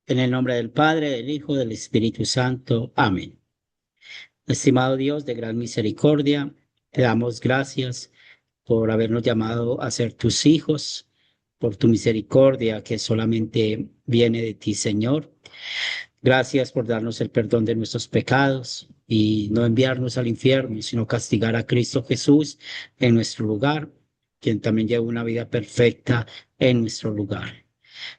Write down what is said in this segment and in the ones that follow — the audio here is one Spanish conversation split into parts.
En el nombre del Padre, del Hijo, del Espíritu Santo. Amén. Estimado Dios de gran misericordia, te damos gracias por habernos llamado a ser tus hijos, por tu misericordia que solamente viene de ti, Señor. Gracias por darnos el perdón de nuestros pecados y no enviarnos al infierno, sino castigar a Cristo Jesús en nuestro lugar, quien también lleva una vida perfecta en nuestro lugar.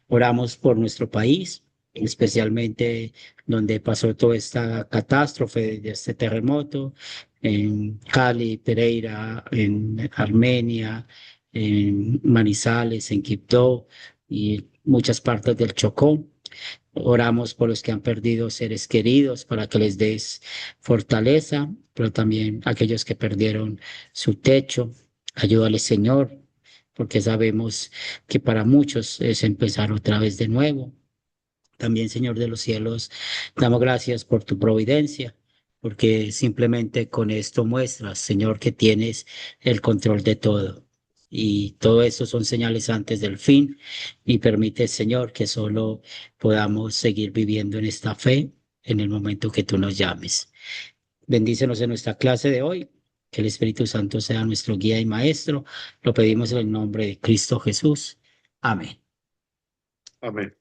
Oramos por nuestro país, especialmente donde pasó toda esta catástrofe de este terremoto, en Cali, Pereira, en Armenia, en Manizales, en Quibdó y muchas partes del Chocó. Oramos por los que han perdido seres queridos para que les des fortaleza, pero también aquellos que perdieron su techo. Ayúdale, Señor, porque sabemos que para muchos es empezar otra vez de nuevo. También, Señor de los cielos, damos gracias por tu providencia, porque simplemente con esto muestras, Señor, que tienes el control de todo. Y todo eso son señales antes del fin y permite, Señor, que solo podamos seguir viviendo en esta fe en el momento que tú nos llames. Bendícenos en nuestra clase de hoy, que el Espíritu Santo sea nuestro guía y maestro. Lo pedimos en el nombre de Cristo Jesús. Amén. Amén.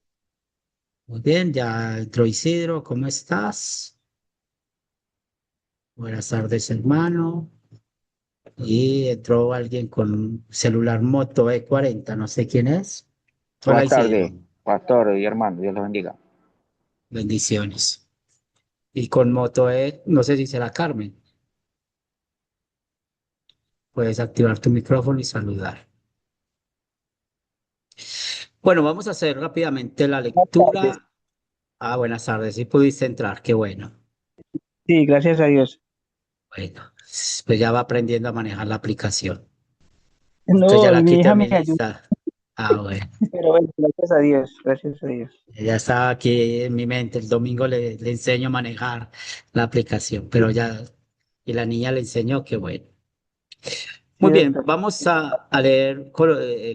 Muy bien, ya entró Isidro, ¿cómo estás? Buenas tardes, hermano. Y entró alguien con un celular Moto E40, no sé quién es. Hola, Buenas Isidro. tardes, pastor y hermano, Dios los bendiga. Bendiciones. Y con Moto E, no sé si será Carmen. Puedes activar tu micrófono y saludar. Bueno, vamos a hacer rápidamente la Buenas tardes. lectura. Ah, buenas tardes, sí pudiste entrar, qué bueno. Sí, gracias a Dios. Bueno, pues ya va aprendiendo a manejar la aplicación. Entonces ya No, la mi quité hija a me mi ayuda, lista. Ah, bueno. pero bueno, gracias a Dios, gracias a Dios. Ya estaba aquí en mi mente. El domingo le enseño a manejar la aplicación, pero ya, y la niña le enseñó, qué bueno. Muy Sí, bien, doctor. vamos a leer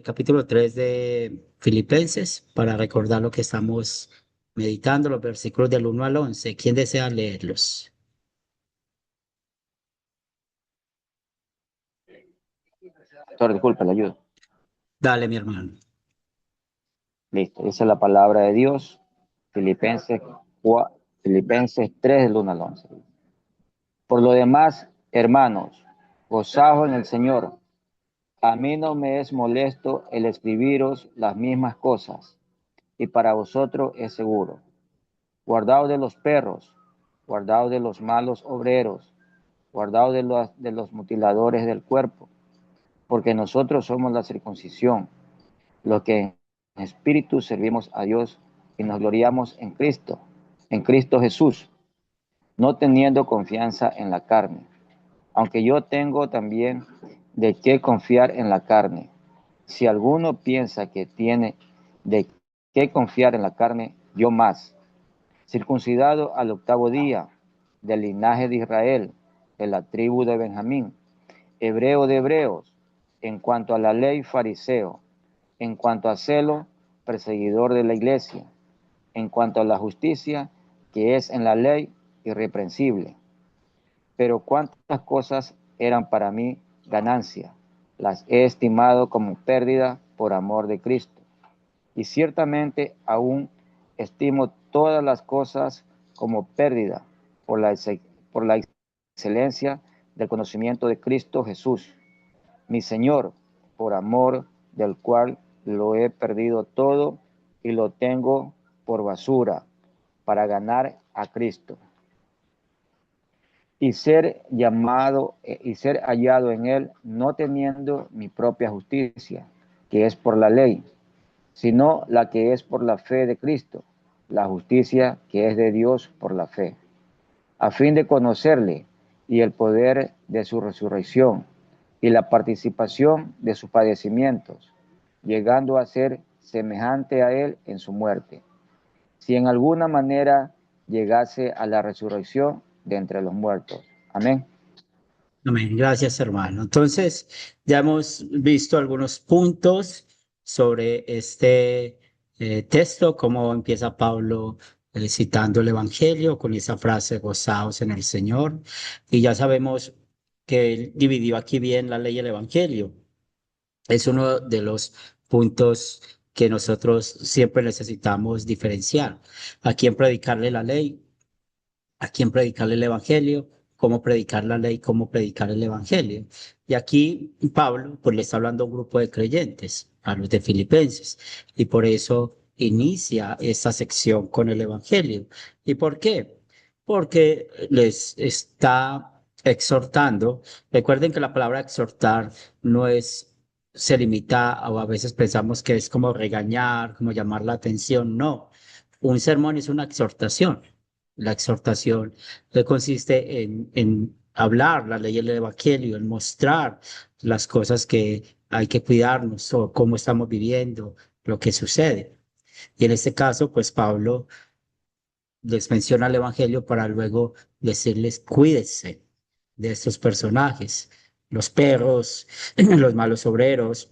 capítulo 3 de Filipenses para recordar lo que estamos meditando, los versículos del 1 al 11. ¿Quién desea leerlos? Pastor, disculpe, le ayudo. Dale, mi hermano. Listo, esa es la palabra de Dios. Filipenses, Filipenses 3, del 1 al 11. Por lo demás, hermanos, gozaos en el Señor. A mí no me es molesto el escribiros las mismas cosas, y para vosotros es seguro. Guardaos de los perros, guardaos de los malos obreros, guardaos de los mutiladores del cuerpo, porque nosotros somos la circuncisión, los que en espíritu servimos a Dios y nos gloriamos en Cristo Jesús, no teniendo confianza en la carne, aunque yo tengo también de qué confiar en la carne. Si alguno piensa que tiene de qué confiar en la carne, yo más, circuncidado al 8º día, del linaje de Israel, de la tribu de Benjamín, hebreo de hebreos, en cuanto a la ley fariseo, en cuanto a celo, perseguidor de la iglesia, en cuanto a la justicia que es en la ley, irreprensible. Pero cuántas cosas eran para mí ganancia, las he estimado como pérdida por amor de Cristo. Y ciertamente aún estimo todas las cosas como pérdida por la excelencia del conocimiento de Cristo Jesús, mi Señor, por amor del cual lo he perdido todo y lo tengo por basura para ganar a Cristo y ser llamado y ser hallado en él, no teniendo mi propia justicia, que es por la ley, sino la que es por la fe de Cristo, la justicia que es de Dios por la fe, a fin de conocerle y el poder de su resurrección y la participación de sus padecimientos, llegando a ser semejante a él en su muerte, si en alguna manera llegase a la resurrección de entre los muertos. Amén. Amén. Gracias, hermano. Entonces, ya hemos visto algunos puntos sobre este texto, cómo empieza Pablo citando el Evangelio con esa frase, gozaos en el Señor. Y ya sabemos que él dividió aquí bien la ley y el Evangelio. Es uno de los puntos que nosotros siempre necesitamos diferenciar. ¿A quién predicarle la ley? ¿A quién predicarle el Evangelio? ¿Cómo predicar la ley? ¿Cómo predicar el Evangelio? Y aquí Pablo pues le está hablando a un grupo de creyentes, a los de Filipenses, y por eso inicia esta sección con el Evangelio. ¿Y por qué? Porque les está exhortando. Recuerden que la palabra exhortar no es, se limita, o a veces pensamos que es como regañar, como llamar la atención. No, un sermón es una exhortación. La exhortación consiste en hablar la ley del Evangelio, en mostrar las cosas que hay que cuidarnos o cómo estamos viviendo, lo que sucede. Y en este caso, pues Pablo les menciona el Evangelio para luego decirles, cuídense de estos personajes, los perros, los malos obreros,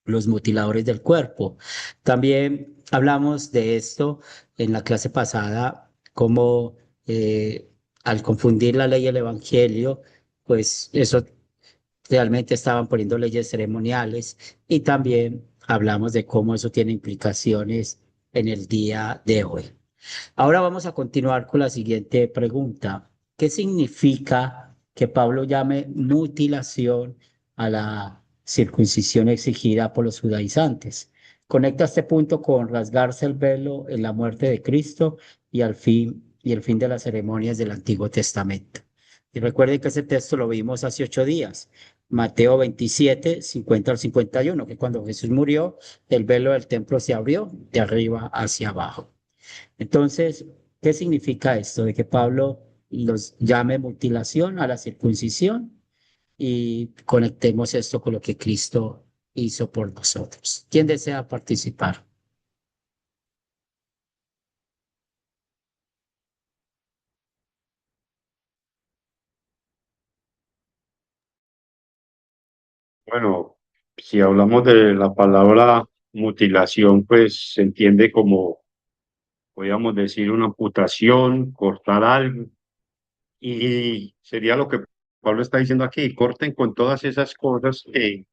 los mutiladores del cuerpo. También hablamos de esto en la clase pasada, como al confundir la ley y el evangelio, pues eso realmente estaban poniendo leyes ceremoniales y también hablamos de cómo eso tiene implicaciones en el día de hoy. Ahora vamos a continuar con la siguiente pregunta. ¿Qué significa que Pablo llame mutilación a la circuncisión exigida por los judaizantes? Conecta este punto con rasgarse el velo en la muerte de Cristo y el fin de las ceremonias del Antiguo Testamento. Y recuerden que ese texto lo vimos hace 8 días. Mateo 27, 50 al 51, que cuando Jesús murió, el velo del templo se abrió de arriba hacia abajo. Entonces, ¿qué significa esto? De que Pablo los llame mutilación a la circuncisión y conectemos esto con lo que Cristo hizo por nosotros. ¿Quién desea participar? Bueno, si hablamos de la palabra mutilación, pues se entiende como, podríamos decir, una amputación, cortar algo. Y sería lo que Pablo está diciendo aquí, corten con todas esas cosas que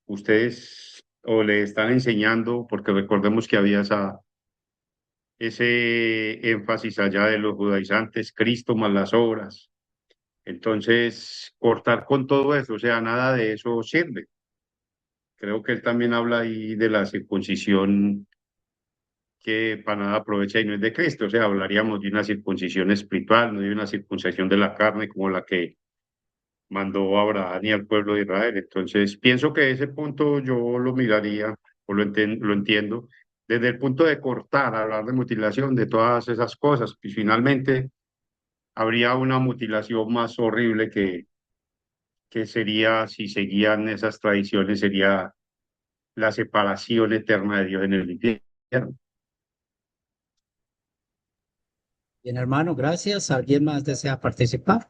ustedes o le están enseñando, porque recordemos que había ese énfasis allá de los judaizantes, Cristo más las obras. Entonces, cortar con todo eso, o sea, nada de eso sirve. Creo que él también habla ahí de la circuncisión que para nada aprovecha y no es de Cristo, o sea, hablaríamos de una circuncisión espiritual, no de una circuncisión de la carne como la que mandó a Abraham y al pueblo de Israel. Entonces, pienso que ese punto yo lo miraría o lo entiendo desde el punto de cortar, hablar de mutilación, de todas esas cosas, y finalmente habría una mutilación más horrible que sería, si seguían esas tradiciones, sería la separación eterna de Dios en el infierno. Bien, hermano, gracias. ¿Alguien más desea participar?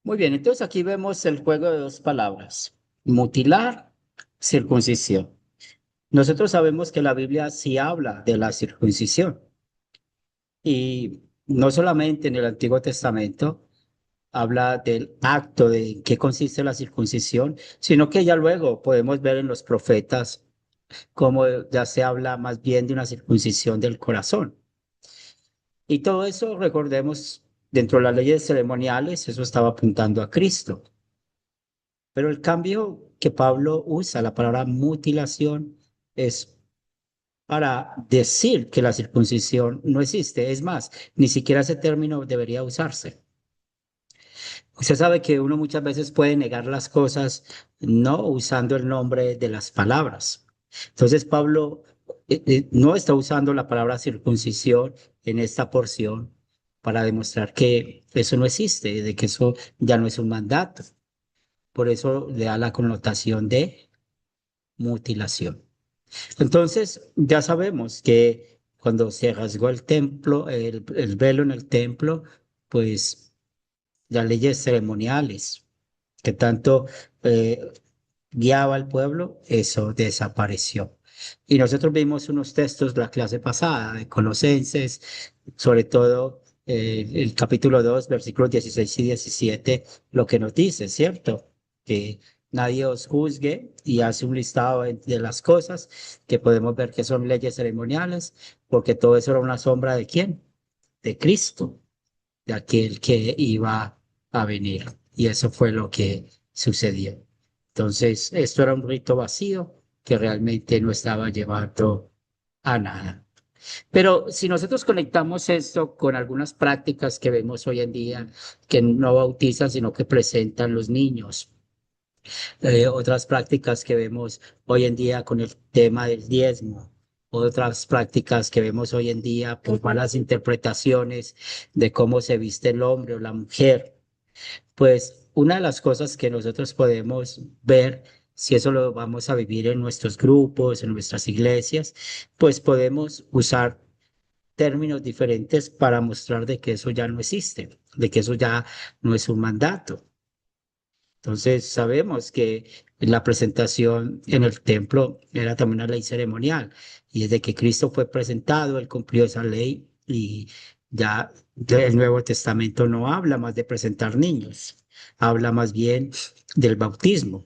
Muy bien, entonces aquí vemos el juego de dos palabras, mutilar, circuncisión. Nosotros sabemos que la Biblia sí habla de la circuncisión y no solamente en el Antiguo Testamento habla del acto de qué consiste la circuncisión, sino que ya luego podemos ver en los profetas cómo ya se habla más bien de una circuncisión del corazón. Y todo eso, recordemos, dentro de las leyes ceremoniales, eso estaba apuntando a Cristo. Pero el cambio que Pablo usa, la palabra mutilación, es para decir que la circuncisión no existe. Es más, ni siquiera ese término debería usarse. Usted sabe que uno muchas veces puede negar las cosas no usando el nombre de las palabras. Entonces Pablo no está usando la palabra circuncisión en esta porción para demostrar que eso no existe, de que eso ya no es un mandato. Por eso le da la connotación de mutilación. Entonces ya sabemos que cuando se rasgó el templo, el velo en el templo, pues las leyes ceremoniales que tanto guiaba al pueblo, eso desapareció. Y nosotros vimos unos textos la clase pasada de Colosenses, sobre todo el capítulo 2 versículos 16 y 17 lo que nos dice, ¿cierto? Que nadie os juzgue y hace un listado de las cosas que podemos ver que son leyes ceremoniales, porque todo eso era una sombra de quién? De Cristo, de aquel que iba a venir. Y eso fue lo que sucedió. Entonces, esto era un rito vacío que realmente no estaba llevando a nada. Pero si nosotros conectamos esto con algunas prácticas que vemos hoy en día, que no bautizan, sino que presentan los niños, otras prácticas que vemos hoy en día con el tema del diezmo, otras prácticas que vemos hoy en día por malas interpretaciones de cómo se viste el hombre o la mujer, pues una de las cosas que nosotros podemos ver, si eso lo vamos a vivir en nuestros grupos, en nuestras iglesias, pues podemos usar términos diferentes para mostrar de que eso ya no existe, de que eso ya no es un mandato. Entonces sabemos que la presentación en el templo era también una ley ceremonial y desde que Cristo fue presentado, él cumplió esa ley y ya el Nuevo Testamento no habla más de presentar niños, habla más bien del bautismo.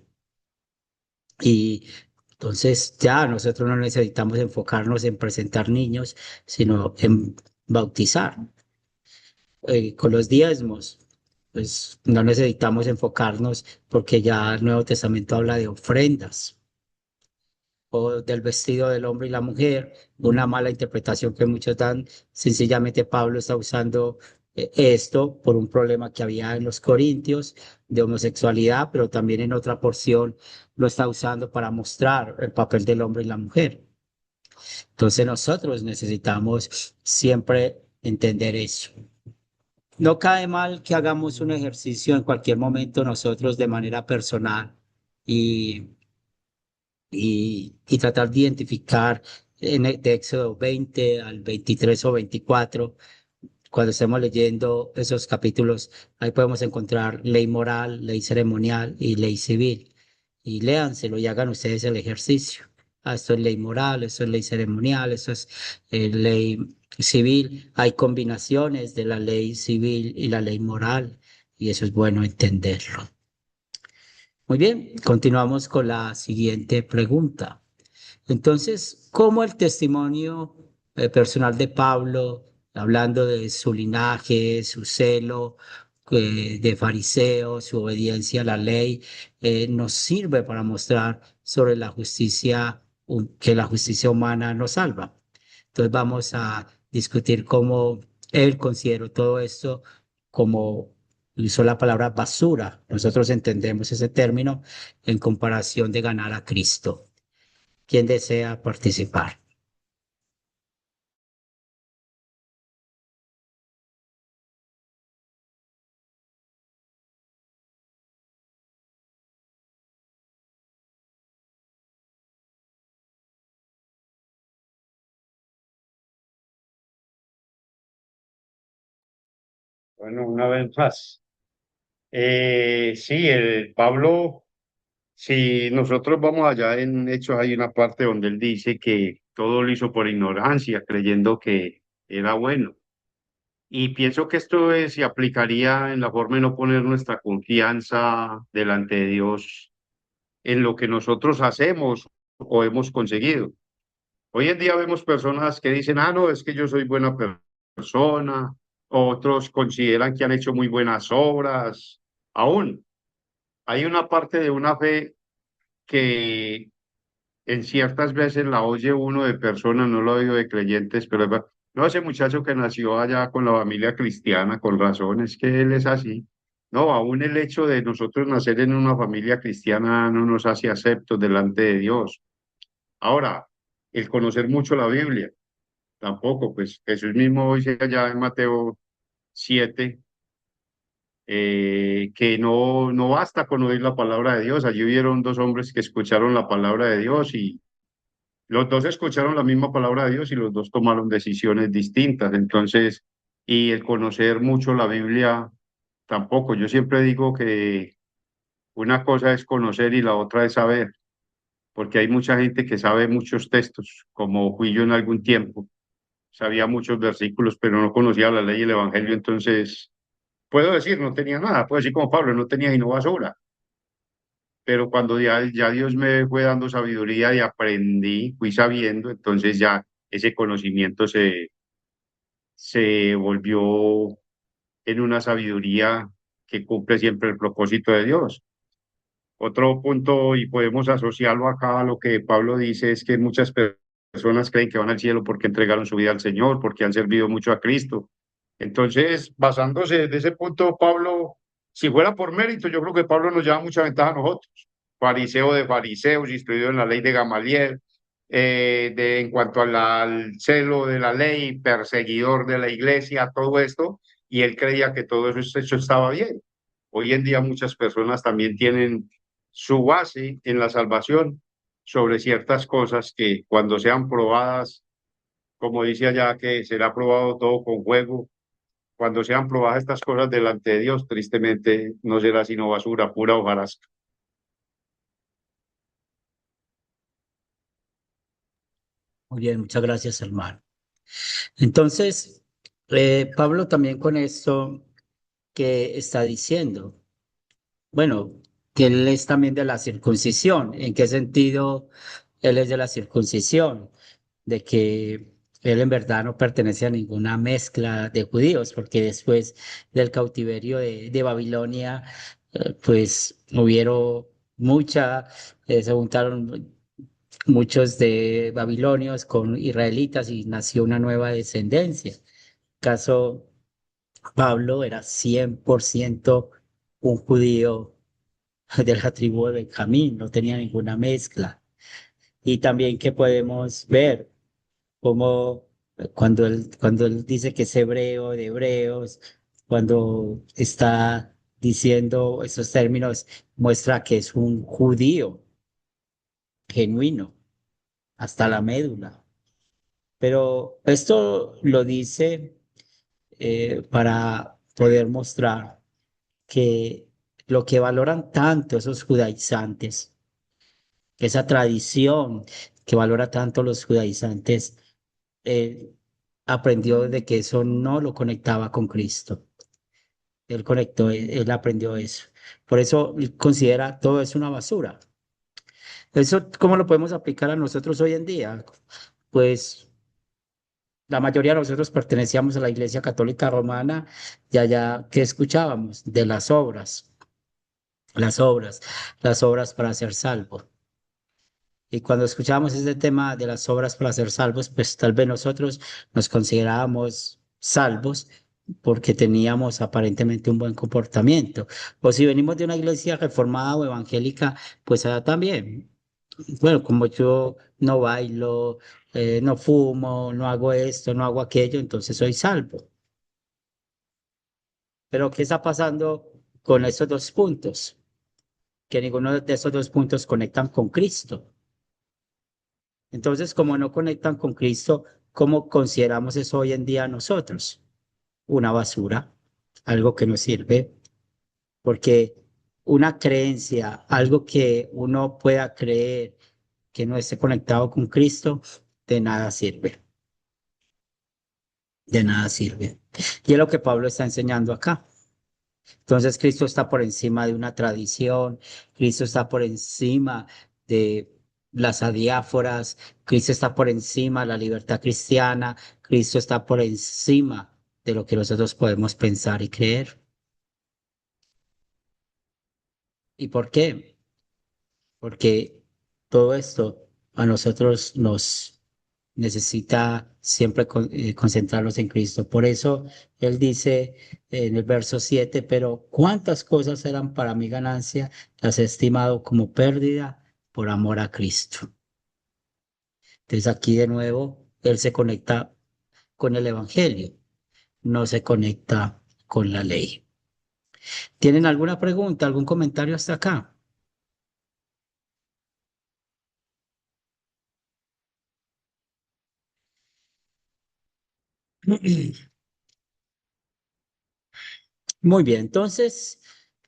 Y entonces ya nosotros no necesitamos enfocarnos en presentar niños, sino en bautizar con los diezmos. Pues no necesitamos enfocarnos porque ya el Nuevo Testamento habla de ofrendas o del vestido del hombre y la mujer, una mala interpretación que muchos dan. Sencillamente Pablo está usando esto por un problema que había en los Corintios de homosexualidad, pero también en otra porción lo está usando para mostrar el papel del hombre y la mujer. Entonces nosotros necesitamos siempre entender eso. No cae mal que hagamos un ejercicio en cualquier momento nosotros de manera personal y, y tratar de identificar de Éxodo 20 al 23 o 24, cuando estemos leyendo esos capítulos, ahí podemos encontrar ley moral, ley ceremonial y ley civil. Y léanselo y hagan ustedes el ejercicio. Ah, esto es ley moral, esto es ley ceremonial, esto es ley civil. Hay combinaciones de la ley civil y la ley moral y eso es bueno entenderlo. Muy bien, continuamos con la siguiente pregunta. Entonces, ¿cómo el testimonio personal de Pablo, hablando de su linaje, su celo de fariseo, su obediencia a la ley, nos sirve para mostrar sobre la justicia, que la justicia humana nos salva? Entonces vamos a discutir cómo él consideró todo esto como usó la palabra basura. Nosotros entendemos ese término en comparación de ganar a Cristo. ¿Quién desea participar? Bueno, una vez más. Sí, el Pablo, si nosotros vamos allá en Hechos, hay una parte donde él dice que todo lo hizo por ignorancia, creyendo que era bueno. Y pienso que se aplicaría en la forma de no poner nuestra confianza delante de Dios en lo que nosotros hacemos o hemos conseguido. Hoy en día vemos personas que dicen, ah, no, es que yo soy buena persona, otros consideran que han hecho muy buenas obras. Aún hay una parte de una fe que en ciertas veces la oye uno de personas, no lo oigo de creyentes, pero no, ese muchacho que nació allá con la familia cristiana, con razón, es que él es así. No, aún el hecho de nosotros nacer en una familia cristiana no nos hace aceptos delante de Dios. Ahora, el conocer mucho la Biblia, tampoco, pues Jesús mismo dice allá en Mateo 7 que no basta con oír la palabra de Dios. Allí hubieron dos hombres que escucharon la palabra de Dios y los dos escucharon la misma palabra de Dios y los dos tomaron decisiones distintas. Entonces, y el conocer mucho la Biblia tampoco. Yo siempre digo que una cosa es conocer y la otra es saber, porque hay mucha gente que sabe muchos textos, como fui yo en algún tiempo. Sabía muchos versículos, pero no conocía la ley y el evangelio, entonces puedo decir, no tenía nada, puedo decir como Pablo, no tenía sino basura, pero cuando ya Dios me fue dando sabiduría y aprendí, fui sabiendo, entonces ya ese conocimiento se volvió en una sabiduría que cumple siempre el propósito de Dios. Otro punto, y podemos asociarlo acá a lo que Pablo dice, es que muchas personas creen que van al cielo porque entregaron su vida al Señor, porque han servido mucho a Cristo. Entonces, basándose de ese punto, Pablo, si fuera por mérito, yo creo que Pablo nos lleva mucha ventaja a nosotros. Fariseo de fariseos, instruido en la ley de Gamaliel, en cuanto al celo de la ley, perseguidor de la iglesia, todo esto, y él creía que todo eso estaba bien. Hoy en día muchas personas también tienen su base en la salvación sobre ciertas cosas que cuando sean probadas, como dice allá, que será probado todo con fuego, cuando sean probadas estas cosas delante de Dios, tristemente no será sino basura, pura hojarasca. Muy bien, muchas gracias, hermano. Entonces, Pablo también con esto que está diciendo, bueno, que él es también de la circuncisión. ¿En qué sentido él es de la circuncisión? De que él en verdad no pertenece a ninguna mezcla de judíos, porque después del cautiverio de Babilonia, pues hubieron se juntaron muchos de babilonios con israelitas y nació una nueva descendencia. Caso Pablo era 100% un judío de la tribu de Benjamín, no tenía ninguna mezcla. Y también que podemos ver cómo cuando él dice que es hebreo de hebreos, cuando está diciendo esos términos, muestra que es un judío genuino hasta la médula. Pero esto lo dice para poder mostrar que lo que valoran tanto esos judaizantes, esa tradición que valora tanto los judaizantes, eh, aprendió de que eso no lo conectaba con Cristo. Él conectó, él aprendió eso. Por eso él considera todo es una basura. Eso, ¿cómo lo podemos aplicar a nosotros hoy en día? Pues la mayoría de nosotros pertenecíamos a la Iglesia Católica Romana y allá, ¿qué escuchábamos? De las obras, las obras para ser salvo. Y cuando escuchábamos ese tema de las obras para ser salvos, pues tal vez nosotros nos considerábamos salvos porque teníamos aparentemente un buen comportamiento. O si venimos de una iglesia reformada o evangélica, pues allá también. Bueno, como yo no bailo, no fumo, no hago esto, no hago aquello, entonces soy salvo. Pero ¿qué está pasando con esos dos puntos? Que ninguno de esos dos puntos conectan con Cristo. Entonces, como no conectan con Cristo, ¿cómo consideramos eso hoy en día nosotros? Una basura, algo que no sirve, porque una creencia, algo que uno pueda creer que no esté conectado con Cristo, de nada sirve, de nada sirve. Y es lo que Pablo está enseñando acá. Entonces Cristo está por encima de una tradición, Cristo está por encima de las adiáforas, Cristo está por encima de la libertad cristiana, Cristo está por encima de lo que nosotros podemos pensar y creer. ¿Y por qué? Porque todo esto a nosotros nos necesita siempre concentrarnos en Cristo. Por eso Él dice en el verso 7, pero cuántas cosas eran para mi ganancia, las he estimado como pérdida por amor a Cristo. Entonces aquí de nuevo Él se conecta con el Evangelio, no se conecta con la ley. ¿Tienen alguna pregunta, algún comentario hasta acá? Muy bien, entonces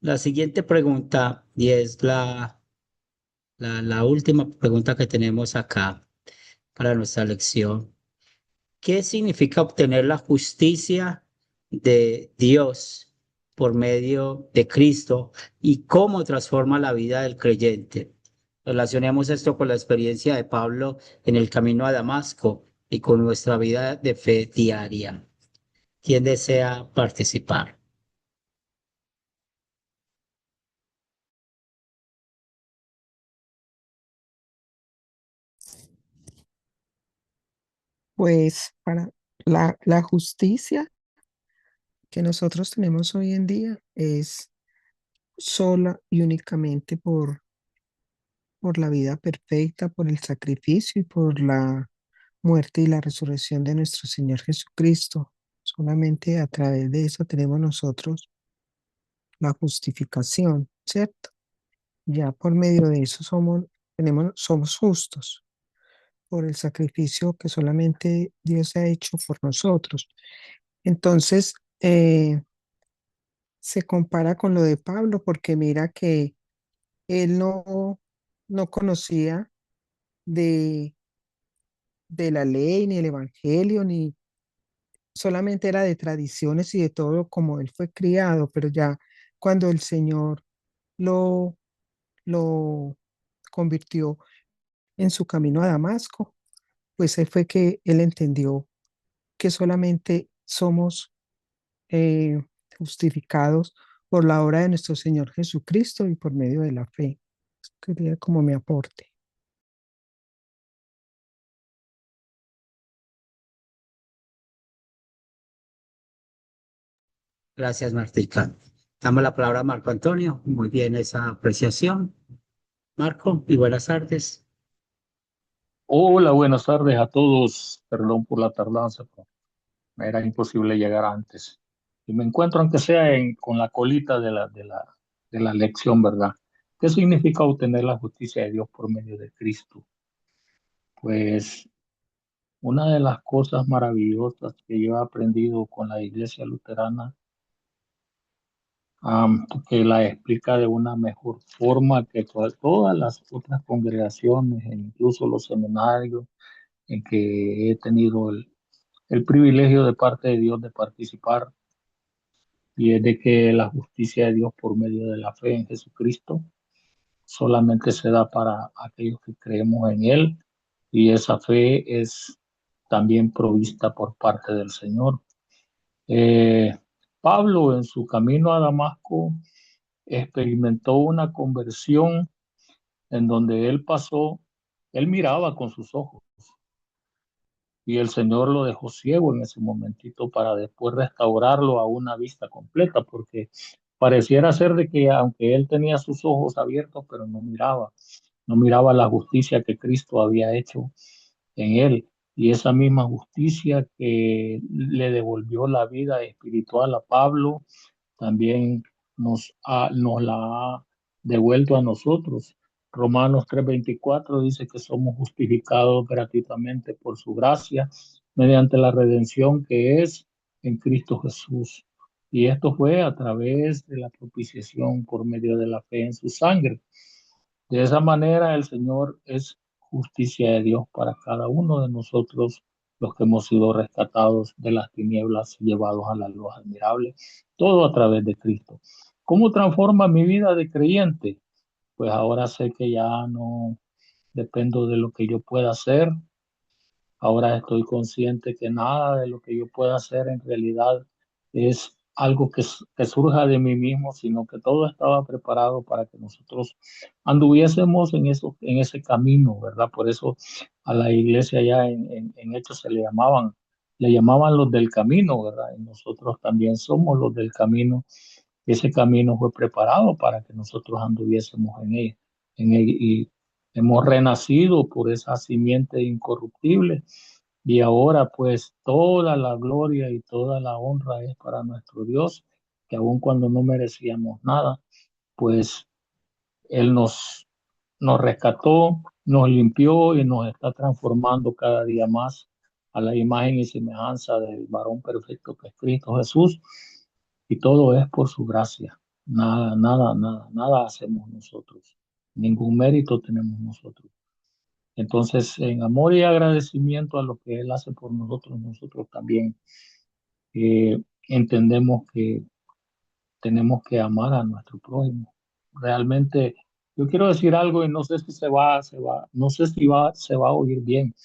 la siguiente pregunta, y es la última pregunta que tenemos acá para nuestra lección. ¿Qué significa obtener la justicia de Dios por medio de Cristo y cómo transforma la vida del creyente? Relacionemos esto con la experiencia de Pablo en el camino a Damasco y con nuestra vida de fe diaria. ¿Quién desea participar? Pues para la justicia que nosotros tenemos hoy en día es sola y únicamente por la vida perfecta, por el sacrificio y por la muerte y la resurrección de nuestro Señor Jesucristo. Solamente a través de eso tenemos nosotros la justificación, ¿cierto? Ya por medio de eso somos justos por el sacrificio que solamente Dios ha hecho por nosotros. Entonces, se compara con lo de Pablo porque mira que él no conocía de, de la ley ni el evangelio, ni solamente era de tradiciones y de todo como él fue criado, pero ya cuando el Señor lo, lo convirtió en su camino a Damasco, pues ahí fue que él entendió que solamente somos eh, justificados por la obra de nuestro Señor Jesucristo y por medio de la fe. Quería como mi aporte. Gracias, Martica. Damos la palabra a Marco Antonio. Muy bien esa apreciación. Marco, y buenas tardes. Hola, buenas tardes a todos. Perdón por la tardanza, pero me era imposible llegar antes. Y me encuentro, aunque sea con la colita de la lección, ¿verdad? ¿Qué significa obtener la justicia de Dios por medio de Cristo? Pues una de las cosas maravillosas que yo he aprendido con la Iglesia Luterana, que la explica de una mejor forma que todas las otras congregaciones e incluso los seminarios en que he tenido el privilegio de parte de Dios de participar, y es de que la justicia de Dios por medio de la fe en Jesucristo solamente se da para aquellos que creemos en Él, y esa fe es también provista por parte del Señor. Eh, Pablo en su camino a Damasco experimentó una conversión en donde él miraba con sus ojos, y el Señor lo dejó ciego en ese momentito para después restaurarlo a una vista completa, porque pareciera ser de que aunque él tenía sus ojos abiertos, pero no miraba la justicia que Cristo había hecho en él. Y esa misma justicia que le devolvió la vida espiritual a Pablo, también nos la ha devuelto a nosotros. Romanos 3:24 dice que somos justificados gratuitamente por su gracia mediante la redención que es en Cristo Jesús. Y esto fue a través de la propiciación por medio de la fe en su sangre. De esa manera el Señor es justicia de Dios para cada uno de nosotros, los que hemos sido rescatados de las tinieblas y llevados a la luz admirable, todo a través de Cristo. ¿Cómo transforma mi vida de creyente? Pues ahora sé que ya no dependo de lo que yo pueda hacer. Ahora estoy consciente que nada de lo que yo pueda hacer en realidad es algo que surja de mí mismo, sino que todo estaba preparado para que nosotros anduviésemos en ese camino, ¿verdad? Por eso a la iglesia ya en Hechos le llamaban los del camino, ¿verdad? Y nosotros también somos los del camino. Ese camino fue preparado para que nosotros anduviésemos en él, y hemos renacido por esa simiente incorruptible, y ahora pues toda la gloria y toda la honra es para nuestro Dios, que aun cuando no merecíamos nada, pues Él nos rescató, nos limpió y nos está transformando cada día más a la imagen y semejanza del varón perfecto que es Cristo Jesús. y todo es por su gracia. Nada hacemos nosotros. Ningún mérito tenemos nosotros. Entonces, en amor y agradecimiento a lo que Él hace por nosotros, nosotros también entendemos que tenemos que amar a nuestro prójimo. Realmente, yo quiero decir algo y no sé si no sé si se va a oír bien,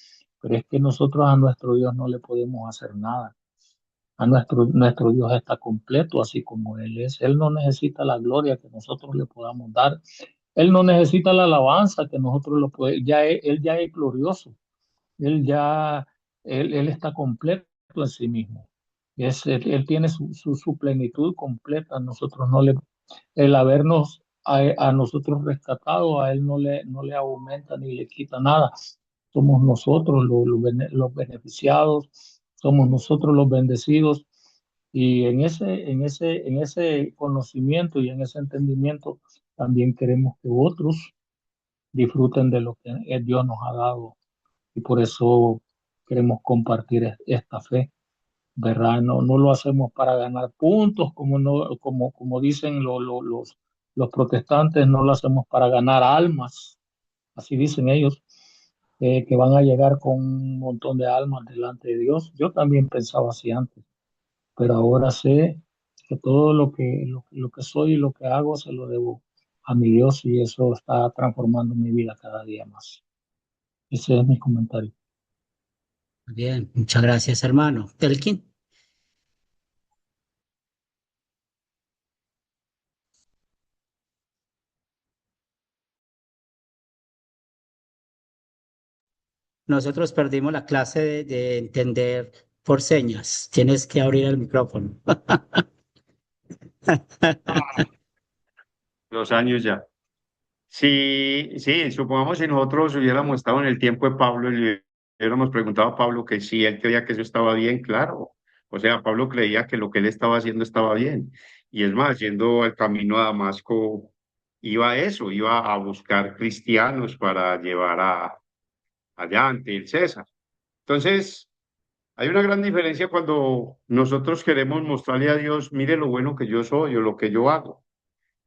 pero es que nosotros a nuestro Dios no le podemos hacer nada. Nuestro Dios está completo así como Él es. Él no necesita la gloria que nosotros le podamos dar. Él no necesita la alabanza que nosotros lo podemos. Él ya es glorioso. Él ya, él está completo en sí mismo. Él tiene su plenitud completa. Nosotros no le, el habernos a nosotros rescatado, a él no le aumenta ni le quita nada. Somos nosotros los beneficiados, somos nosotros los bendecidos. Y en ese conocimiento y en ese entendimiento también queremos que otros disfruten de lo que Dios nos ha dado y por eso queremos compartir esta fe, ¿verdad? No lo hacemos para ganar puntos, como, no, como dicen los protestantes, no lo hacemos para ganar almas, así dicen ellos, que van a llegar con un montón de almas delante de Dios. Yo también pensaba así antes, pero ahora sé que todo lo que soy y lo que hago se lo debo a mi Dios y eso está transformando mi vida cada día más. Ese es mi comentario. Bien, muchas gracias, hermano. Elkin. Nosotros perdimos la clase de entender por señas. Tienes que abrir el micrófono. Los años ya. Sí, sí, supongamos si nosotros hubiéramos estado en el tiempo de Pablo y le hubiéramos preguntado a Pablo que si él creía que eso estaba bien, claro. O sea, Pablo creía que lo que él estaba haciendo estaba bien. Y es más, yendo al camino a Damasco, iba a eso, iba a buscar cristianos para llevar allá ante el César. Entonces, hay una gran diferencia cuando nosotros queremos mostrarle a Dios, mire lo bueno que yo soy o lo que yo hago.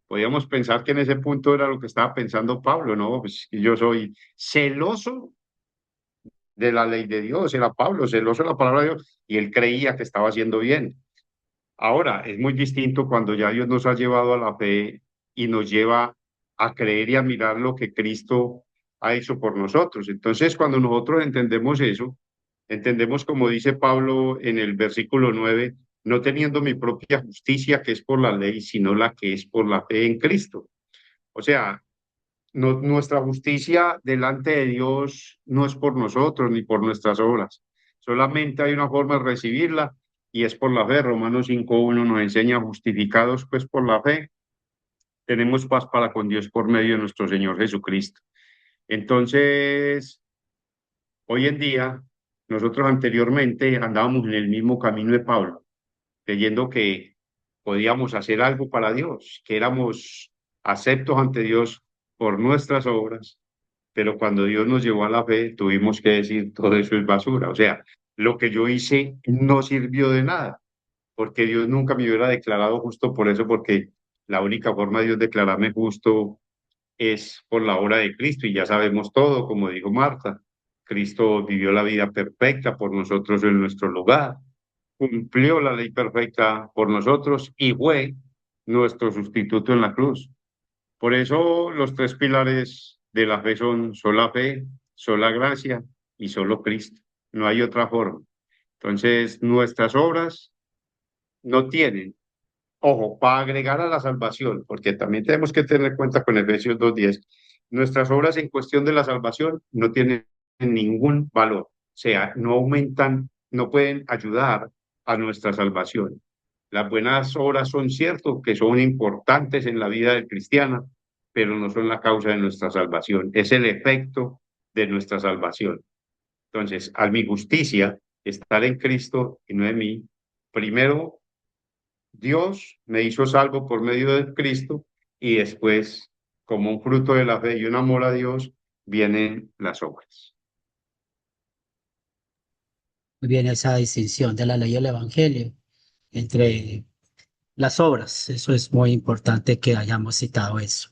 Podríamos pensar que en ese punto era lo que estaba pensando Pablo, ¿no? Pues que yo soy celoso de la ley de Dios, era Pablo, celoso de la palabra de Dios, y él creía que estaba haciendo bien. Ahora, es muy distinto cuando ya Dios nos ha llevado a la fe y nos lleva a creer y a mirar lo que Cristo ha hecho por nosotros. Entonces, cuando nosotros entendemos eso, entendemos como dice Pablo en el versículo 9, no teniendo mi propia justicia que es por la ley, sino la que es por la fe en Cristo. O sea, nuestra justicia delante de Dios no es por nosotros ni por nuestras obras. Solamente hay una forma de recibirla y es por la fe. Romanos 5:1 nos enseña, justificados pues por la fe, tenemos paz para con Dios por medio de nuestro Señor Jesucristo. Entonces, hoy en día, nosotros anteriormente andábamos en el mismo camino de Pablo, creyendo que podíamos hacer algo para Dios, que éramos aceptos ante Dios por nuestras obras, pero cuando Dios nos llevó a la fe, tuvimos que decir, todo eso es basura. O sea, lo que yo hice no sirvió de nada, porque Dios nunca me hubiera declarado justo por eso, porque la única forma de Dios declararme justo es por la obra de Cristo, y ya sabemos todo, como dijo Marta. Cristo vivió la vida perfecta por nosotros en nuestro lugar, cumplió la ley perfecta por nosotros y fue nuestro sustituto en la cruz. Por eso los tres pilares de la fe son sola fe, sola gracia y solo Cristo. No hay otra forma. Entonces, nuestras obras no tienen, ojo, para agregar a la salvación, porque también tenemos que tener en cuenta con Efesios 2:10, nuestras obras en cuestión de la salvación no tienen ningún valor. O sea, no aumentan, no pueden ayudar a nuestra salvación. Las buenas obras son cierto que son importantes en la vida del cristiano, pero no son la causa de nuestra salvación. Es el efecto de nuestra salvación. Entonces, a mi justicia, estar en Cristo y no en mí, primero Dios me hizo salvo por medio de Cristo y después, como un fruto de la fe y un amor a Dios, vienen las obras. Muy bien esa distinción de la ley y el evangelio entre las obras. Eso es muy importante que hayamos citado eso.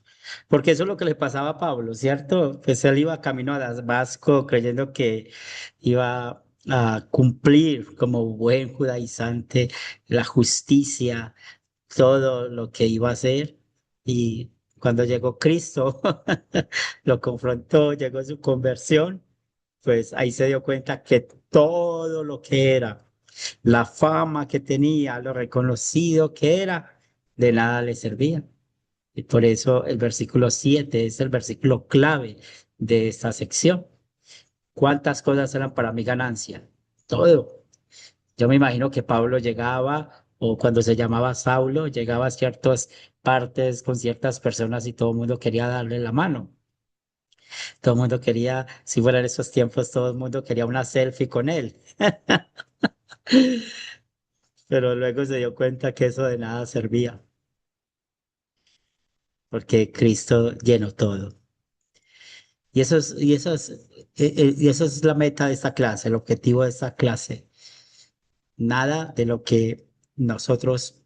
Porque eso es lo que le pasaba a Pablo, ¿cierto? Pues él iba camino a Damasco creyendo que iba a cumplir como buen judaizante la justicia, todo lo que iba a hacer. Y cuando llegó Cristo, lo confrontó, llegó su conversión, pues ahí se dio cuenta que todo lo que era, la fama que tenía, lo reconocido que era, de nada le servía. Y por eso el versículo 7 es el versículo clave de esta sección. ¿Cuántas cosas eran para mi ganancia? Todo. Yo me imagino que Pablo llegaba, o cuando se llamaba Saulo, llegaba a ciertas partes con ciertas personas y todo el mundo quería darle la mano. Todo el mundo quería, si fueran esos tiempos, todo el mundo quería una selfie con él. Pero luego se dio cuenta que eso de nada servía, porque Cristo llenó todo. Y eso es la meta de esta clase, el objetivo de esta clase. Nada de lo que nosotros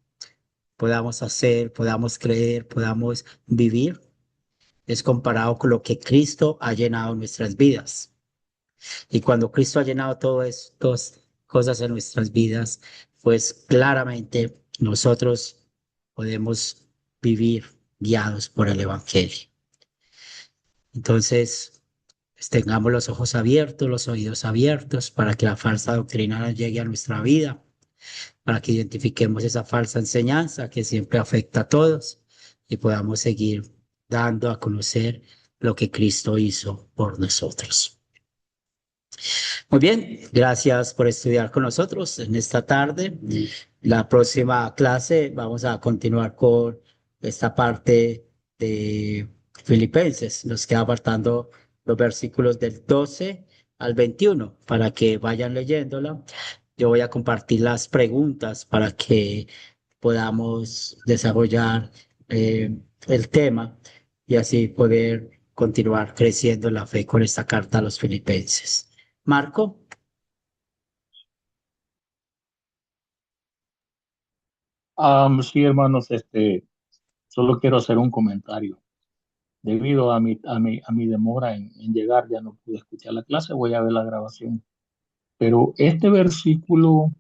podamos hacer, podamos creer, podamos vivir, es comparado con lo que Cristo ha llenado nuestras vidas. Y cuando Cristo ha llenado todas estas cosas en nuestras vidas, pues claramente nosotros podemos vivir guiados por el Evangelio. Entonces, pues, tengamos los ojos abiertos, los oídos abiertos para que la falsa doctrina no llegue a nuestra vida, para que identifiquemos esa falsa enseñanza que siempre afecta a todos y podamos seguir dando a conocer lo que Cristo hizo por nosotros. Muy bien, gracias por estudiar con nosotros en esta tarde. La próxima clase vamos a continuar con esta parte de Filipenses. Nos queda faltando los versículos del 12 al 21 para que vayan leyéndola. Yo voy a compartir las preguntas para que podamos desarrollar el tema y así poder continuar creciendo en la fe con esta carta a los Filipenses. Marco. Sí, hermanos, solo quiero hacer un comentario. Debido a mi demora en llegar, ya no pude escuchar la clase, voy a ver la grabación. Pero este versículo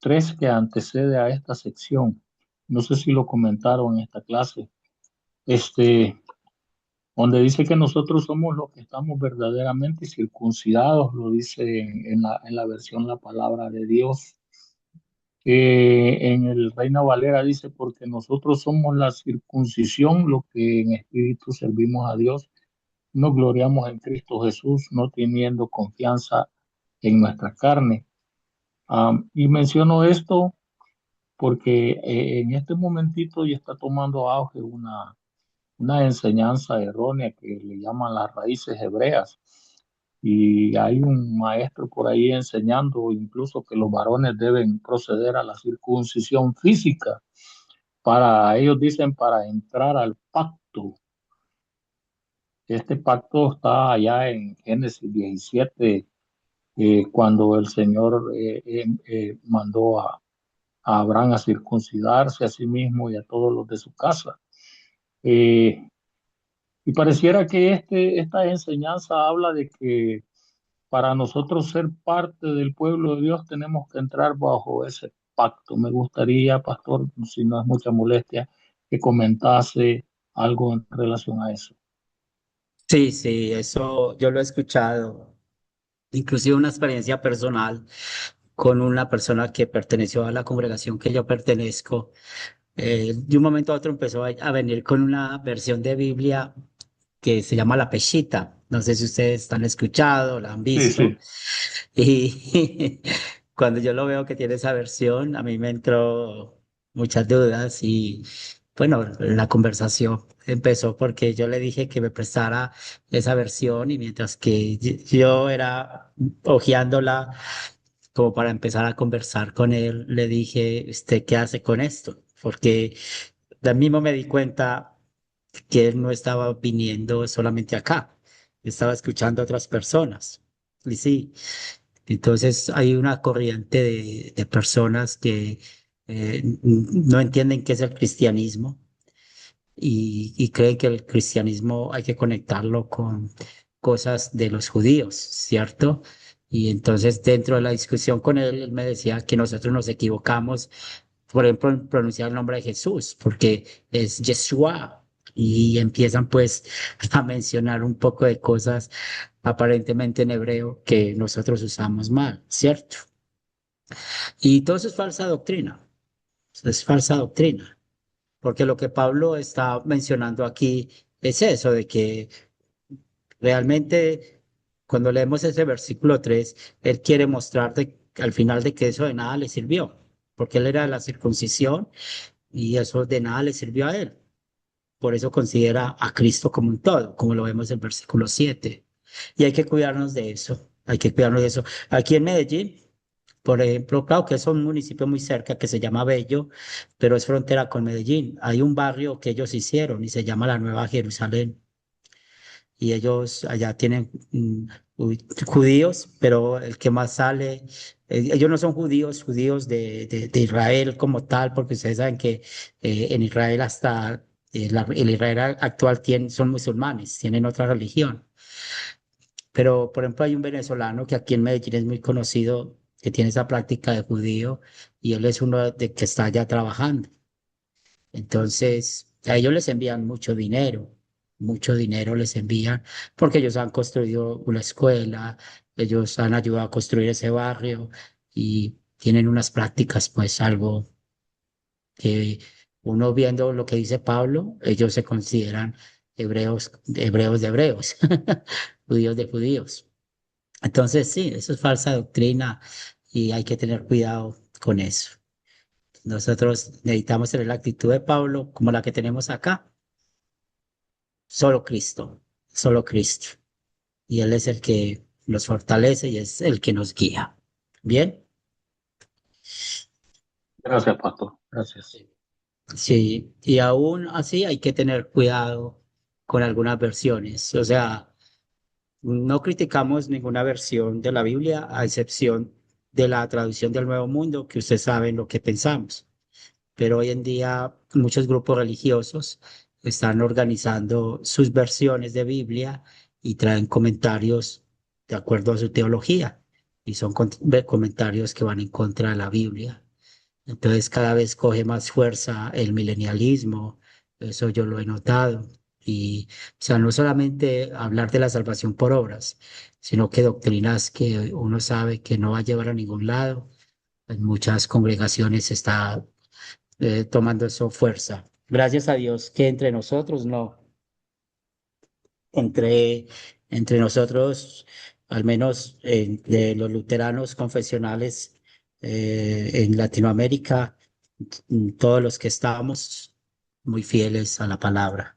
3 que antecede a esta sección, no sé si lo comentaron en esta clase, este, donde dice que nosotros somos los que estamos verdaderamente circuncidados, lo dice en la versión La Palabra de Dios. En el Reina Valera dice, porque nosotros somos la circuncisión, lo que en espíritu servimos a Dios, nos gloriamos en Cristo Jesús, no teniendo confianza en nuestra carne. Y menciono esto porque en este momentito ya está tomando auge una enseñanza errónea que le llaman las raíces hebreas. Y hay un maestro por ahí enseñando incluso que los varones deben proceder a la circuncisión física para, ellos dicen, para entrar al pacto. Este pacto está allá en Génesis 17, cuando el Señor mandó a Abraham a circuncidarse a sí mismo y a todos los de su casa. Eh, y pareciera que esta enseñanza habla de que para nosotros ser parte del pueblo de Dios tenemos que entrar bajo ese pacto. Me gustaría, pastor, si no es mucha molestia, que comentase algo en relación a eso. Sí, sí, eso yo lo he escuchado, inclusive una experiencia personal con una persona que perteneció a la congregación que yo pertenezco. De un momento a otro empezó a venir con una versión de Biblia que se llama La Peshita. No sé si ustedes han escuchado, la han Sí, visto. sí. Y cuando yo lo veo que tiene esa versión, a mí me entró muchas dudas y bueno, la conversación empezó porque yo le dije que me prestara esa versión y mientras que yo era hojeándola como para empezar a conversar con él, le dije, ¿usted qué hace con esto? Porque de mismo me di cuenta que él no estaba viniendo solamente acá, estaba escuchando a otras personas. Y sí, entonces hay una corriente de personas que no entienden qué es el cristianismo y creen que el cristianismo hay que conectarlo con cosas de los judíos, ¿cierto? Y entonces dentro de la discusión con él, él me decía que nosotros nos equivocamos, por ejemplo, en pronunciar el nombre de Jesús, porque es Yeshua. Y empiezan pues a mencionar un poco de cosas aparentemente en hebreo que nosotros usamos mal, ¿cierto? Y todo eso es falsa doctrina, es falsa doctrina. Porque lo que Pablo está mencionando aquí es eso, de que realmente cuando leemos ese versículo 3 él quiere mostrar al final de que eso de nada le sirvió, porque él era de la circuncisión y eso de nada le sirvió a él. Por eso considera a Cristo como un todo, como lo vemos en el versículo 7. Y hay que cuidarnos de eso, hay que cuidarnos de eso. Aquí en Medellín, por ejemplo, claro que es un municipio muy cerca que se llama Bello, pero es frontera con Medellín. Hay un barrio que ellos hicieron y se llama la Nueva Jerusalén. Y ellos allá tienen judíos, pero el que más sale, ellos no son judíos, judíos de Israel como tal, porque ustedes saben que en Israel hasta el Israel actual son musulmanes, tienen otra religión. Pero, por ejemplo, hay un venezolano que aquí en Medellín es muy conocido, que tiene esa práctica de judío, y él es uno de que está allá trabajando. Entonces, a ellos les envían mucho dinero les envían, porque ellos han construido una escuela, ellos han ayudado a construir ese barrio y tienen unas prácticas, pues algo que uno viendo lo que dice Pablo, ellos se consideran hebreos de hebreos, judíos de judíos. Entonces, sí, eso es falsa doctrina y hay que tener cuidado con eso. Nosotros necesitamos tener la actitud de Pablo como la que tenemos acá. Solo Cristo, solo Cristo. Y Él es el que nos fortalece y es el que nos guía. Bien, Gracias, pastor. Gracias. sí, y aún así hay que tener cuidado con algunas versiones. O sea, no criticamos ninguna versión de la Biblia a excepción de la traducción del Nuevo Mundo, que ustedes saben lo que pensamos. Pero hoy en día muchos grupos religiosos están organizando sus versiones de Biblia y traen comentarios de acuerdo a su teología y son comentarios que van en contra de la Biblia. Entonces cada vez coge más fuerza el milenialismo, eso yo lo he notado. Y, o sea, no solamente hablar de la salvación por obras, sino que doctrinas que uno sabe que no va a llevar a ningún lado. En muchas congregaciones está tomando eso fuerza. Gracias a Dios que entre nosotros, no, entre, entre nosotros, al menos de los luteranos confesionales en Latinoamérica, todos los que estamos muy fieles a la palabra.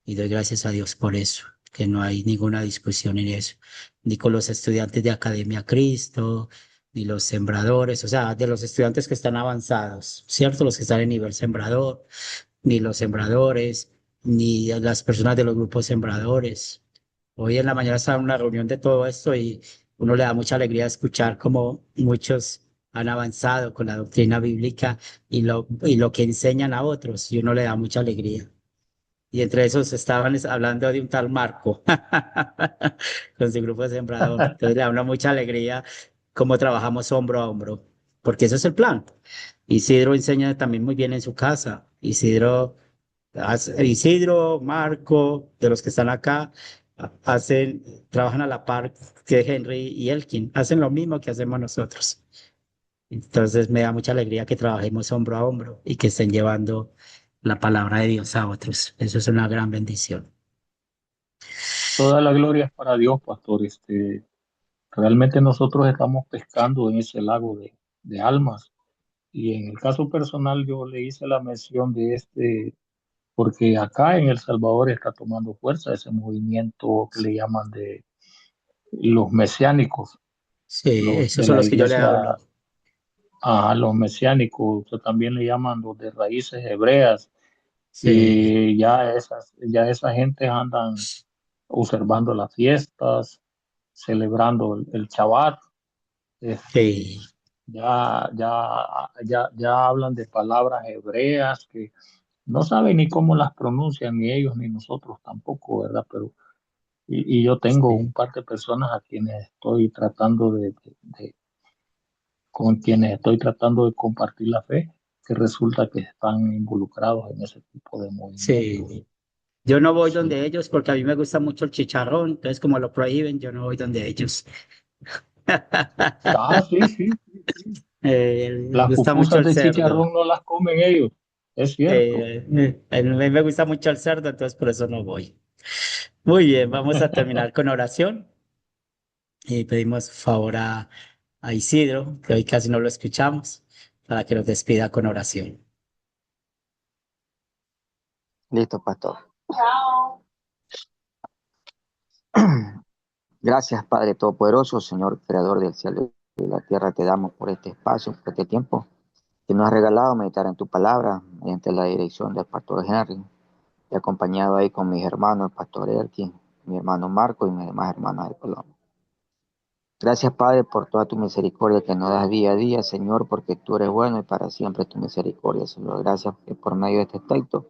Y doy gracias a Dios por eso, que no hay ninguna discusión en eso, ni con los estudiantes de Academia Cristo, ni los sembradores, o sea, de los estudiantes que están avanzados, ¿cierto? Los que están en nivel sembrador, ni los sembradores, ni las personas de los grupos sembradores. Hoy en la mañana estaba en una reunión de todo esto y uno le da mucha alegría escuchar cómo muchos han avanzado con la doctrina bíblica y lo que enseñan a otros, y uno le da mucha alegría. Y entre esos estaban hablando de un tal Marco con su grupo de sembrador. Entonces le da una mucha alegría cómo trabajamos hombro a hombro, porque ese es el plan. Isidro enseña también muy bien en su casa. Isidro, Marco, de los que están acá, trabajan a la par que Henry y Elkin, hacen lo mismo que hacemos nosotros. Entonces me da mucha alegría que trabajemos hombro a hombro y que estén llevando la palabra de Dios a otros. Eso es una gran bendición. Toda la gloria es para Dios, pastor. Realmente nosotros estamos pescando en ese lago de almas. Y en el caso personal yo le hice la mención de porque acá en El Salvador está tomando fuerza ese movimiento que le llaman de los mesiánicos, Sí, los esos de son la los que yo le iglesia, hablo. a los mesiánicos, que también le llaman los de raíces hebreas, Sí, y ya esa gente andan observando las fiestas, celebrando el Shabbat. sí. ya hablan de palabras hebreas que no saben ni cómo las pronuncian, ni ellos ni nosotros tampoco, ¿verdad? Pero, y yo tengo un Sí, par de personas a quienes estoy tratando con quienes estoy tratando de compartir la fe, que resulta que están involucrados en ese tipo de movimientos. sí. Yo no voy Sí. donde ellos porque a mí me gusta mucho el chicharrón, entonces como lo prohíben, yo no voy donde ellos. Ah, sí, sí. Me Las gusta mucho pupusas el de cerdo. chicharrón no las comen ellos, es cierto. A mí me gusta mucho el cerdo, entonces por eso no voy. Muy bien, vamos a terminar con oración y pedimos favor a Isidro, que hoy casi no lo escuchamos, para que nos despida con oración. Listo, pastor. Gracias, Padre Todopoderoso, Señor Creador del cielo y de la tierra. Te damos por este espacio, por este tiempo que nos has regalado meditar en tu palabra mediante la dirección del pastor Henry, y acompañado ahí con mis hermanos, el pastor Erkin, mi hermano Marco y mis demás hermanos de Colombia. Gracias, Padre, por toda tu misericordia que nos das día a día, Señor, porque tú eres bueno y para siempre tu misericordia, Señor. Gracias que por medio de este texto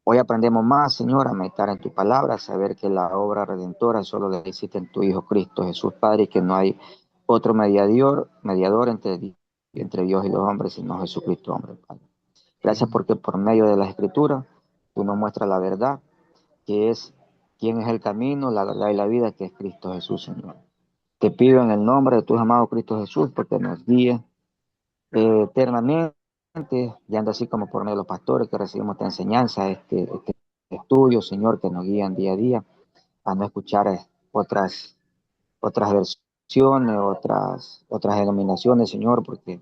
hoy aprendemos más, Señor, a meditar en tu palabra, a saber que la obra redentora solo la hiciste en tu Hijo Cristo Jesús, Padre, y que no hay otro mediador entre Dios y los hombres, sino Jesucristo, hombre, Padre. Gracias porque por medio de las Escrituras tú nos muestras la verdad, que es quién es el camino, la verdad y la vida, que es Cristo Jesús, Señor. Te pido en el nombre de tu amado Cristo Jesús, porque nos guíe eternamente, yendo así como por medio de los pastores que recibimos esta enseñanza, este estudio, Señor, que nos guían día a día a no escuchar otras versiones, otras denominaciones, Señor, porque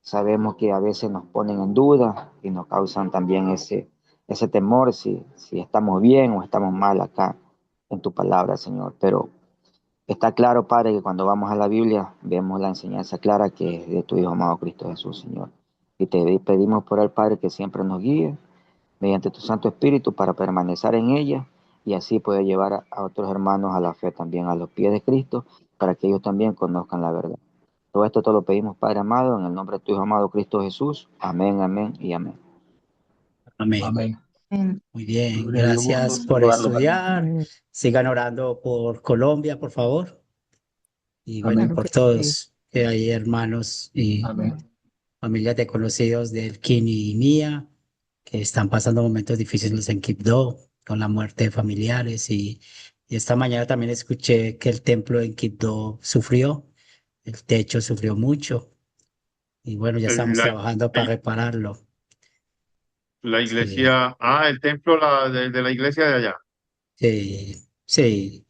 sabemos que a veces nos ponen en duda y nos causan también ese temor si estamos bien o estamos mal acá en tu palabra, Señor. Pero está claro, Padre, que cuando vamos a la Biblia vemos la enseñanza clara que es de tu Hijo amado Cristo Jesús, Señor. Y te pedimos por el Padre que siempre nos guíe mediante tu Santo Espíritu para permanecer en ella y así poder llevar a otros hermanos a la fe también, a los pies de Cristo, para que ellos también conozcan la verdad. Todo esto te lo pedimos, Padre amado, en el nombre de tu Hijo amado Cristo Jesús. Amén, amén y amén. Amén. Amén. Muy bien, Me dio gusto gracias por saludarlos, hermano. estudiar. Sigan orando por Colombia, por favor. Y bueno, y Amén. Claro por que sí. todos, que hay hermanos y Amén. familias de conocidos del Kini y Mía, que están pasando momentos difíciles en Quibdó, con la muerte de familiares. Y esta mañana también escuché que el templo en Quibdó sufrió, el techo sufrió mucho. Y bueno, ya estamos La, trabajando para repararlo. la Sí, iglesia, el templo de la iglesia de allá. sí, sí,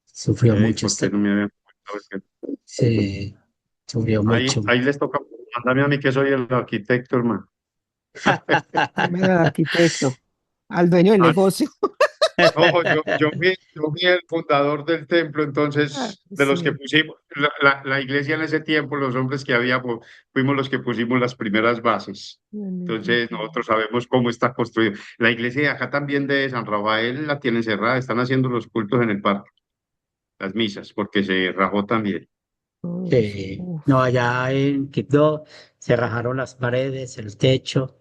sufrió mucho Porque este, no me habían comentado que- sí, sufrió Ahí, mucho. ahí les toca, mándame a mí que soy el arquitecto, hermano. Primero al arquitecto, al dueño del Ah, negocio. no, yo fui el fundador del templo, Ah, entonces, de los que sí. pusimos, la iglesia en ese tiempo, los hombres que habíamos, fuimos los que pusimos las primeras bases. Entonces, nosotros sabemos cómo está construido. La iglesia de acá también de San Rafael la tienen cerrada, están haciendo los cultos en el parque, las misas, porque se rajó también. Uf, Sí. uf. No, allá en Quibdó se rajaron las paredes, el techo.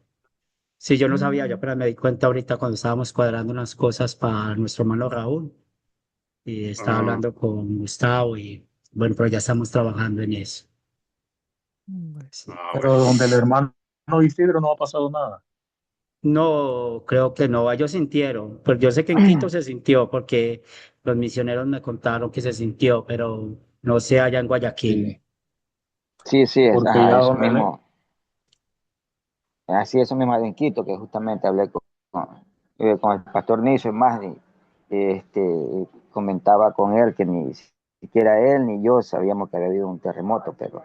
Sí, yo no sabía, yo Mm, apenas me di cuenta ahorita cuando estábamos cuadrando unas cosas para nuestro hermano Raúl y estaba Ah, hablando con Gustavo y bueno, pero ya estamos trabajando en eso. bueno. Sí. bueno. Pero donde el hermano Isidro no ha pasado nada. No, creo que no, ellos sintieron, pero yo sé que en Quito se sintió porque los misioneros me contaron que se sintió, pero no sé allá en Guayaquil. Sí, Sí, sí, porque ajá, ya eso donde mismo. Así, eso mismo en Quito, que justamente hablé con el pastor Niso, más, comentaba con él que ni siquiera él ni yo sabíamos que había habido un terremoto, pero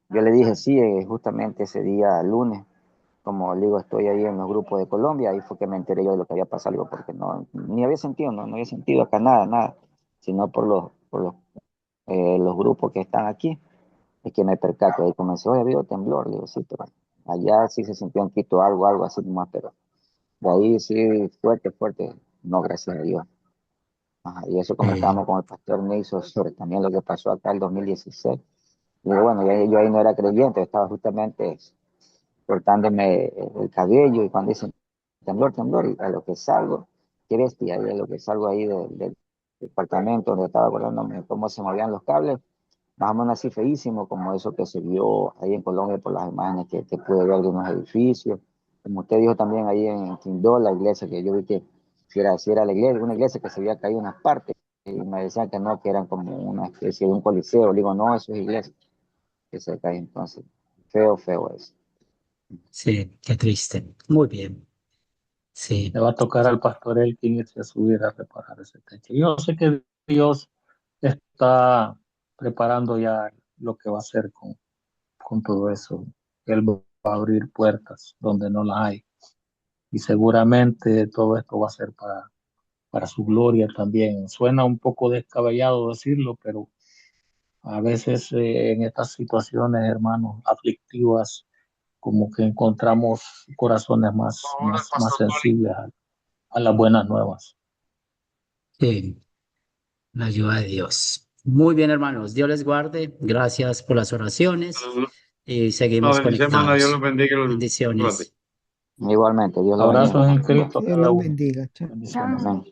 yo le dije sí, justamente ese día lunes, como le digo, estoy ahí en los grupos de Colombia, ahí fue que me enteré yo de lo que había pasado, digo, porque no, ni había sentido, no había sentido acá nada, nada, sino por los grupos que están aquí, es que me percato, ahí comenzó, oye, ha habido temblor, digo, sí, pero allá sí se sintió en Quito algo así más, pero de ahí sí, fuerte, fuerte, no, gracias a Dios. Ajá, y eso Eh, comentábamos con el pastor Nixon sobre también lo que pasó acá en el 2016, Y bueno, yo ahí no era creyente, estaba justamente cortándome el cabello y cuando dicen temblor, temblor, y a lo que salgo, qué bestia, y a lo que salgo ahí del departamento donde estaba acordándome cómo se movían los cables, más o menos así feísimo, como eso que se vio ahí en Colombia por las imágenes que pude ver de unos edificios. Como usted dijo también ahí en Quindó, la iglesia, que yo vi que si era la iglesia, una iglesia que se había caído unas partes, y me decían que no, que eran como una especie de un coliseo. Le digo, no, eso es iglesia, que se cae entonces. Feo, feo eso. Sí, qué triste. Muy bien. Sí, Le va a tocar al pastor Elkin irse a subir a reparar ese techo. Yo sé que Dios está preparando ya lo que va a hacer con todo eso. Él va a abrir puertas donde no las hay. Y seguramente todo esto va a ser para su gloria también. Suena un poco descabellado decirlo, pero a veces en estas situaciones, hermanos, aflictivas, como que encontramos corazones más sensibles a las buenas nuevas. sí, la ayuda de Dios. Muy bien, hermanos. Dios les guarde. Gracias por las oraciones y Una seguimos feliz semana, Dios los conectados. bendiga y los guarde. Bendiciones. Igualmente, Dios lo bendiga. Abrazos en Cristo a Dios cada los uno. bendiga. Chao. Bendiciones. Amén.